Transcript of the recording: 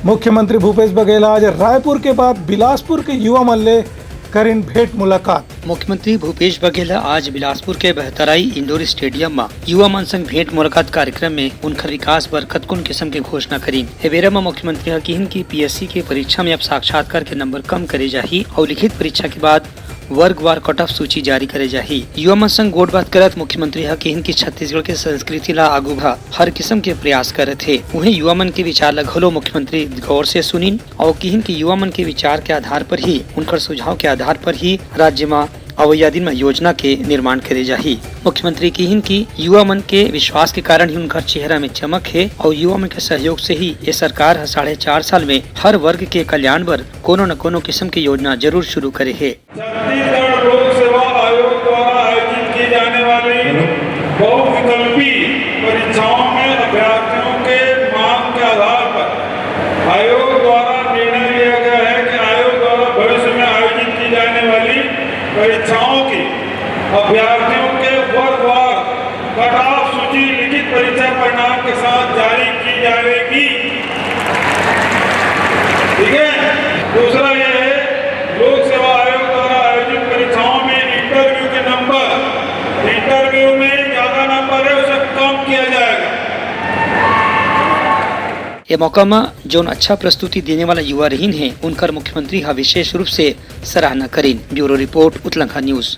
मुख्यमंत्री भूपेश बघेल आज रायपुर के बाद बिलासपुर के युवा मल्ले करीन भेंट मुलाकात। मुख्यमंत्री भूपेश बघेल आज बिलासपुर के बहतराई इंडोर स्टेडियम में युवा मन संग भेंट मुलाकात कार्यक्रम में उनका विकास बर कतकुन किस्म के घोषणा करीन। बेरा में मुख्यमंत्री हकीन की पीएससी के परीक्षा में अब साक्षात्कार के नंबर कम करे जाही और लिखित परीक्षा के बाद वर्गवार कट ऑफ सूची जारी करे जाही। युवा मन संग गोट बात करत मुख्यमंत्री हकीन की छत्तीसगढ़ के संस्कृति ला आगू भा हर किस्म के प्रयास करे थे। उन्हें युवा मन के विचार लगलो मुख्यमंत्री गौर से सुनिन और किहिन की युवा मन के विचार के आधार पर ही उनकर सुझाव के आधार पर ही राज्य में अवैया दिन में योजना के निर्माण करे जाही। मुख्यमंत्री किहिन की युवा मन के विश्वास के कारण ही उनका चेहरा में चमक है और युवा मन के सहयोग से ही ये सरकार 4.5 साल में हर वर्ग के कल्याण पर कोनो न कोनो किस्म की योजना जरूर शुरू करे है। छत्तीसगढ़ लोक सेवा आयोग द्वारा आयोजित की जाने वाली बहुविकल्पी परीक्षाओं में अभ्यर्थियों के मांग के आधार पर आयोग द्वारा निर्णय लिया गया है कि आयोग द्वारा भविष्य में आयोजित की जाने वाली परीक्षाओं की अभ्यर्थियों के वर्गवार कट ऑफ सूची लिखित परीक्षा परिणाम के साथ जारी की जाएगी। ठीक है। दूसरा यह है, लोक सेवा आयोग द्वारा आयोजित परीक्षाओं में इंटरव्यू में ज्यादा नंबर है उसे कम किया जाएगा। ये मौका में जो अच्छा प्रस्तुति देने वाला युवा रहीन है उनकर मुख्यमंत्री विशेष रूप से सराहना करीन। ब्यूरो रिपोर्ट उत्तलंका न्यूज।